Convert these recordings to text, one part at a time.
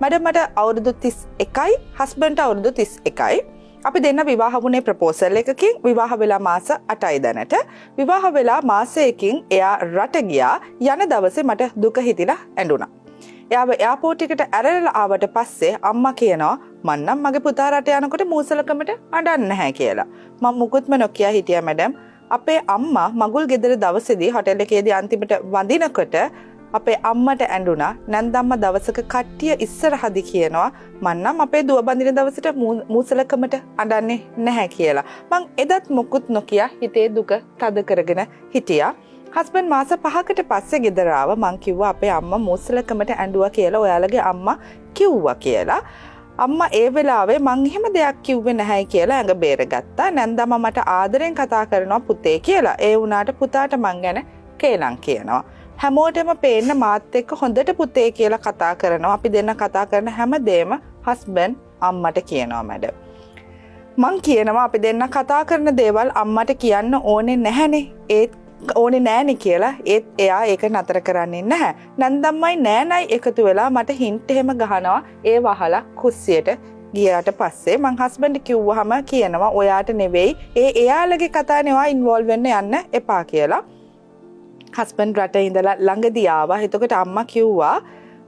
Madam මට අවුරුදු 31යි හස්බන්ඩ්ට අවුරුදු 31යි. අපි දෙන්න විවාහ වුණේ ප්‍රපෝසල් එකකින්. විවාහ වෙලා මාස 8යි දැනට. විවාහ වෙලා මාසයකින් එයා රට ගියා. යන දවසේ මට දුක හිතිලා ඇඬුණා. එයාව එයාපෝට් එකට ඇරලා ආවට පස්සේ අම්මා කියනවා මන්නම් මගේ පුතා රට යනකොට මූසලකමට අඬන්නේ නැහැ කියලා. මම මුකුත්ම නොකිය හිටියා මැඩම්. අපේ අම්මා මගුල් ගෙදර දවසේදී හොටෙල් එකේදී අන්තිමට වඳිනකොට අපේ අම්මට ඇඬුණා. නැන්දම්මා දවසක කට්ටිය ඉස්සරහදී කියනවා මන්නම් අපේ දුව බඳින දවසට මූසලකමට අඬන්නේ නැහැ කියලා. මං එදත් මුකුත් නොකිය හිතේ දුක තද කරගෙන හිටියා. හස්බන්ඩ් මාස 5කට පස්සේ ගෙදර ආව. මං කිව්වා අපේ අම්මා මූසලකමට ඇඬුවා කියලා ඔයාලගේ අම්මා කිව්වා කියලා. අම්මා ඒ වෙලාවේ මං එහෙම දෙයක් කිව්වේ නැහැ කියලා ඇඟ බේරගත්තා. නැන්දම්මා මට ආදරෙන් කතා කරනවා පුතේ කියලා. ඒ වුණාට පුතාට මං ගැන කේලම් කියනවා. හැමෝටම පේන්න මාත් එක්ක හොඳට පුතේ කියලා කතා කරනවා. අපි දෙන්න කතා කරන හැමදේම හස්බන්ඩ් අම්මට කියනවා මැඩම්. මං කියනවා අපි දෙන්න කතා කරන දේවල් අම්මට කියන්න ඕනේ නැහැනේ. ඒත් ඕනේ නෑනේ කියලා. ඒත් එයා ඒක නතර කරන්නේ නැහැ. නැන්දම්මයි නෑනයි එකතු වෙලා මට හින්ට් එහෙම ගහනවා. ඒ වහලා කුස්සියට ගියාට පස්සේ මං හස්බන්ඩ් කිව්වහම කියනවා ඔයාට නෙවෙයි එයාලගේ කතානේ ඔයා ඉන්වෝල්ව් වෙන්න යන්න එපා කියලා. හස්බන්ඩ් රටේ ඉඳලා ළඟදී ආවා. එතකොට අම්මා කිව්වා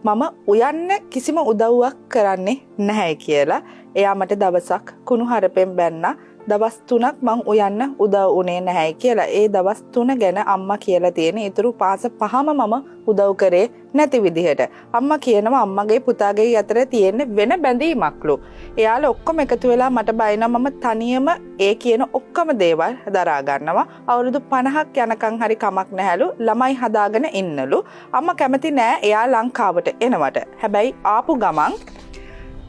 මම උයන්න කිසිම උදව්වක් කරන්නේ නැහැ කියලා. එයා මට දවසක් කුණු හරපෙන් බැන්නා. දවස් 3ක් මං උයන්න උදව් උනේ නැහැ කියලා. ඒ දවස් 3 ගැන අම්මා කියලා තියෙන. ඊටු පාස 5ම මම උදව් කරේ නැති විදිහට. අම්මා කියනවා අම්මගේ පුතාගේ අතර තියෙන වෙන බැඳීමක්ලු. එයාලා ඔක්කොම එකතු වෙලා මට බයිනවා මම තනියම ඒ කියන ඔක්කොම දේවල් දරා ගන්නවා. අවුරුදු 50ක් යනකම් හරි කමක් නැහැලු. ළමයි හදාගෙන ඉන්නලු. අම්මා කැමති නෑ එයා ලංකාවට එනවට. හැබැයි ආපු ගමන්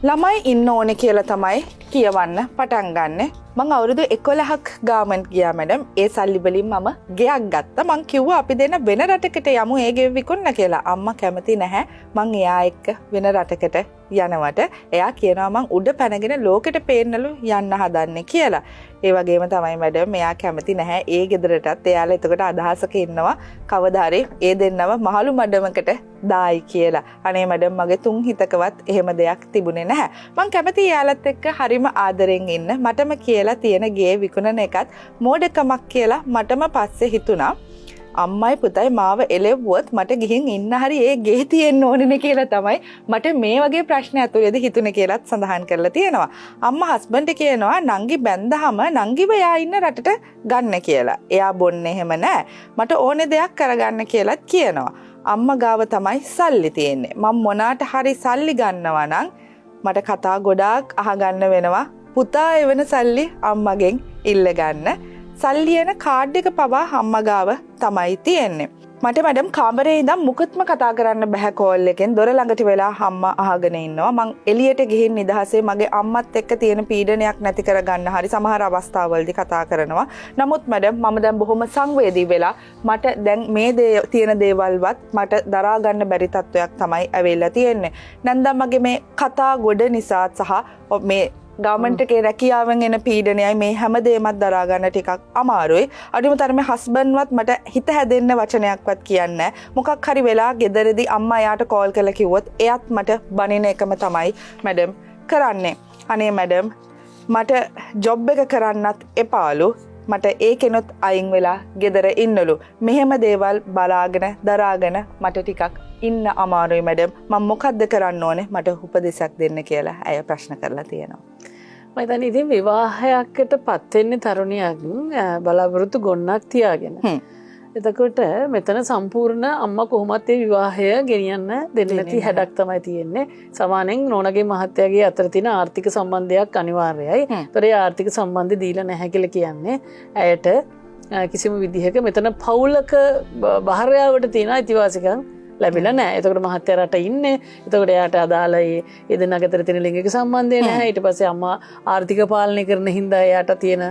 ළමයි ඉන්න ඕනේ කියලා තමයි කියවන්න පටන් ගන්නෙ. මං අවුරුදු 11ක් ගාමන්ට් ගියා මැඩම්. ඒ සල්ලි වලින් මම ගෙයක් ගත්තා. මං කිව්වා අපි දෙන්න වෙන රටකට යමු ඒ ගෙව විකුණන්න කියලා. අම්මා කැමති නැහැ. මං එයා එක්ක වෙන රටකට යනවට. එයා කියනවා මං උඩ පැනගෙන ලෝකෙට පේන්නලු යන්න හදන්නේ කියලා. ඒ වගේම තමයි මැඩම් එයා කැමති නැහැ ඒ ගෙදරටත්. එයාලා එතකොට අදහසක ඉන්නවා කවදා හරි ඒ දෙන්නව මහලු මඩමකට දායි කියලා. අනේ මැඩම් මගේ තුන් හිතකවත් එහෙම දෙයක් තිබුණේ නැහැ. මං කැමති එයාලත් එක්ක හරිම ආදරෙන් ඉන්න. මටම කියලා තියෙන ගේ විකුණන එකත් මෝඩකමක් කියලා මටම පස්සේ හිතුණා. අම්මයි පුතයි මාව එලෙව්වොත් මට ගිහින් ඉන්න හරි ඒ ගේ තියෙන්න ඕනේ කියලා තමයි මට මේ වගේ ප්‍රශ්න ඇතුළේද හිතුනේ කියලාත් සඳහන් කරලා තියෙනවා. අම්මා හස්බන්ඩ් කියනවා නංගි බැන්දහම නංගිව එයා ඉන්න රටට ගන්න කියලා. එයා බොන්නේ එහෙම නෑ. මට ඕනේ දෙයක් කරගන්න කියලාත් කියනවා. අම්මා ගාව තමයි සල්ලි තියෙන්නේ. මම මොනාට හරි සල්ලි ගන්නවා නම් මට කතා ගොඩාක් අහගන්න වෙනවා. පුතා එවන සල්ලි අම්මගෙන් ඉල්ල ගන්න. සල්ලි එන කාඩ් එක පවා අම්මා ගාව තමයි තියෙන්නේ. මට මැඩම් කාමරේ ඉඳන් මුකුත්ම කතා කරන්න බෑ කෝල් එකෙන්. දොර ළඟට වෙලා අම්මා අහගෙන ඉන්නවා. මං එළියට ගිහින් නිදහසේ මගේ අම්මත් එක්ක තියෙන පීඩනයක් නැති කරගන්න හරි සමහර අවස්ථාවලදී කතා කරනවා. නමුත් මැඩම් මම දැන් බොහොම සංවේදී වෙලා මට දැන් මේ තියෙන දේවල්වත් මට දරා ගන්න බැරි තත්වයක් තමයි ඇවිල්ලා තියෙන්නේ. නැන්දා මගේ මේ කතා ගොඩ නිසා සහ මේ ගවර්න්මන්ට් එකේ රැකියාවෙන් එන පීඩනයයි මේ හැමදේමත් දරා ගන්න ටිකක් අමාරුයි. අඩුම තරමේ හස්බන්ඩ්වත් මට හිත හැදෙන්න වචනයක්වත් කියන්නේ නැහැ. මොකක් හරි වෙලා ගෙදරදී අම්මා එයාට කෝල් කරලා කිව්වොත් එයත් මට බනින එකම තමයි මැඩම් කරන්නේ. අනේ මැඩම් මට ජොබ් එක කරන්නත් එපාලු. මට ඒකෙනොත් අයින් වෙලා ගෙදර ඉන්නලු. මෙහෙම දේවල් බලාගෙන දරාගෙන මට ටිකක් ඉන්න අමාරුයි මැඩම්. මම මොකද්ද කරන්න ඕනේ? මට උපදෙසක් දෙන්න කියලා ඇය ප්‍රශ්න කරලා තියෙනවා. මම හිතන්නේ ඉතින් විවාහයකට පත් වෙන්නේ තරුණියක් බලාපොරොත්තු ගොන්නක් තියාගෙන. එතකොට මෙතන සම්පූර්ණ අම්මා කොහොමත් ඒ විවාහය ගෙනියන්න දෙන්නේ නැති හැඩක් තමයි තියෙන්නේ. සමානෙන් නෝනගේ මහත්තයාගේ අතර තියෙන ආර්ථික සම්බන්ධයක් අනිවාර්යයි. ඒතර ඒ ආර්ථික සම්බන්ධය දීලා නැහැ කියලා කියන්නේ ඇයට කිසිම විදිහක මෙතන පවුලක බහරයාවට තියෙන අයිතිවාසිකම් ලැබිලා නැහැ. එතකොට මහත්තයා රට ඉන්නේ. එතකොට එයාට අදාළ ඒ දෙන්නා අතර තියෙන ලිංගික සම්බන්ධය නැහැ. ඊට පස්සේ අම්මා ආර්ථික පාලනය කරන හින්දා එයාට තියෙන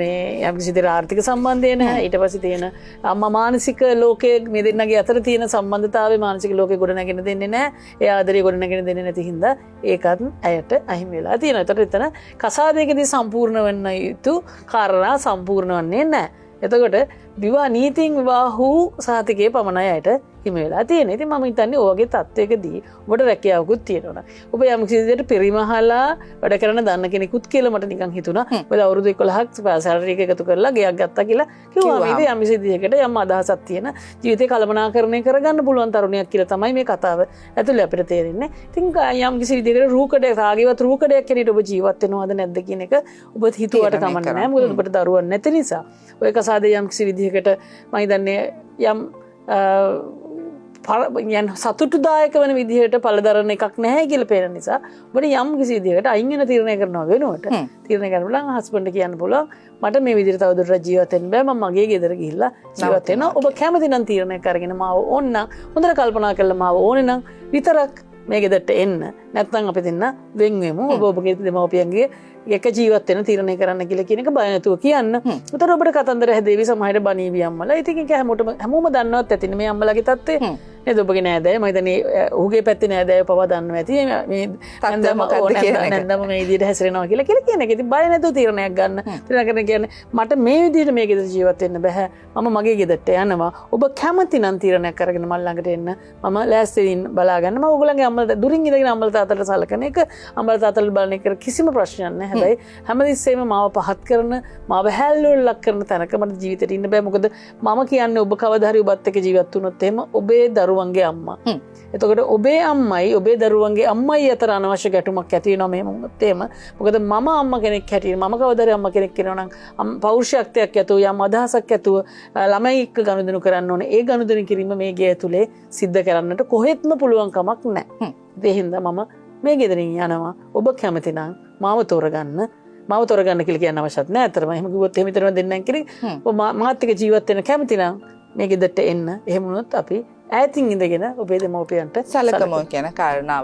මේ යම්කිසි දෙයක් ආර්ථික සම්බන්ධය නැහැ. ඊට පස්සේ තියෙන අම්මා මානසික ලෝකයේ මේ දෙන්නගේ අතර තියෙන සම්බන්ධතාවය මානසික ලෝකේ ගොඩ නැගෙන දෙන්නේ නැහැ. ඒ ආදරය ගොඩ නැගෙන දෙන්නේ නැති හින්දා ඒකත් ඇයට අහිමි වෙලා තියෙනවා. එතකොට එතන කසාදයකදී සම්පූර්ණ වෙන්න යුතු කාරණා සම්පූර්ණ වන්නේ නැහැ. එතකොට විවාහ නීතියෙන් විවාහ වූ සහතිකයේ පමණයි ඇයට හිම වෙලා තියෙන. ඉතින් මම හිතන්නේ ඔයගේ තත්වයකදී ඔබට රැකියාවකුත් තියෙනවා. ඔබ යම් කිසි විදිහට පරිමහලා වැඩ කරන දන්න කෙනෙකුත් කියලා මට නිකන් හිතුණා. ඔබ අවුරුදු 11ක් සැලරි එක එකතු කරලා ගෙයක් ගත්තා කියලා කිව්වා. මේ යම් කිසි විදිහකට යම් අදහසක් තියෙන ජීවිතේ කළමනාකරණය කරගන්න පුළුවන් තරුණියක් කියලා තමයි මේ කතාව ඇතුලේ අපිට තේරෙන්නේ. ඉතින් යම් කිසි විදිහකට රූකඩේ රාගීවත් රූකඩයක් කෙනෙක් ඔබ ජීවත් වෙනවද නැද්ද කියන එක ඔබ හිතුවට කමක් නැහැ. මොකද ඔබට දරුවන් නැති නිසා. ඔය කසාදේ යම් කිසි විදිහකට මම හිතන්නේ යම් සතුටුදායක වන විදිහට පළදරන එකක් නැහැ කියලා පේන නිසා ඔබට යම් කිසි විදිහකට අයින් වෙන තීරණය කරනවා වෙනුවට තීරණය කරන්න පුළුවන් හස්බන්ඩ් කියන්න පුළුවන් මට මේ විදිහට තවදුරටත් ජීවත් වෙන්න බෑ මම මගේ ගෙදර ගිහිල්ලා ජීවත් වෙනවා ඔබ කැමති නම් තීරණය කරගෙන මාව ඕන්න හොඳට කල්පනා කරලා මාව ඕනේ නම් විතරක් මේ ගෙදරට එන්න නැත්නම් අපි දෙන්න වෙන් වෙමු ඔබ ඔබගේ දෙමව්පියන්ගේ එක ජීවත් වෙන තීරණය කරන්න කියලා කියන එක බය නැතුව කියන්න. උතර ඔබට කතන්දර හැදේවි සමහරට බණීවි අම්මලා. ඉතින් ඒක හැමෝම දන්නවත් ඇතිනේ මේ අම්මලාගේ තත්ත්වය. නේද ඔබගේ නෑදෑය මම හිතන්නේ ඔහුගේ පැත්තේ නෑදෑය පවා දන්නවා ඇති මේ තත්ත්වය මොකක්ද කියලා. නැන්දම මේ විදිහට හැසිරෙනවා කියලා කියන එක. ඉතින් බය නැතුව තීරණයක් ගන්න. තීරණය කරන කියන්නේ මට මේ විදිහට මේ ගෙදර ජීවත් වෙන්න බෑ. මම මගේ ගෙදරට යනවා. ඔබ කැමති නම් තීරණයක් අරගෙන මල් ළඟට එන්න. මම ලෑස්තියින් බලාගන්න. මම ඔයගොල්ලන්ගේ අම්මලා දුරින් ඉඳගෙන අම්මලා තාත්තලා සලකන එක අම්මලා තාත්තලා බලන එක කිසිම ප්‍රශ්නයක් නැහැ. හැබැයි හැමතිස්සෙම මාව පහත් කරන මාව හැල්ලුවට ලක් කරන තැනක මට ජීවිතේට ඉන්න බෑ මොකද මම කියන්නේ ඔබ කවදා හරි ඔබත් එක්ක ජීවත් වුණොත් එහෙම ඔබේ දරුවන්ගේ අම්මා. එතකොට ඔබේ අම්මයි ඔබේ දරුවන්ගේ අම්මයි අතර අනවශ්‍ය ගැටුමක් ඇති වෙනවා මෙහෙම වුණොත් එහෙම. මොකද මම අම්මා කෙනෙක් හැටියට මම කවදා හරි අම්මා කෙනෙක් වෙනවා නම් පෞරුෂත්වයක් ඇතුව යම් අදහසක් ඇතුව ළමයි එක්ක ගනුදෙනු කරන්න ඕනේ. ඒ ගනුදෙනු කිරීම මේ ගේ ඇතුලේ සිද්ධ කරන්නට කොහෙත්ම පුළුවන් කමක් නැහැ. ඒ හින්දා මම මේ ගෙදරින් යනවා. ඔබ කැමති නම් මාව තෝරගන්න මාව තෝරගන්න කියලා කියන්න අවශ්‍යත් නැහැ. අතරම එහෙම කිව්වොත් එහෙම විතරම දෙන්නම් කිරි. ඔබ මාත් එක්ක ජීවත් වෙන්න කැමති නම් මේ ගෙදරට එන්න. එහෙම වුණොත් අපි ඈතින් ඉඳගෙන ඔබේ දෙමව්පියන්ට සලකමු කියන කාරණාව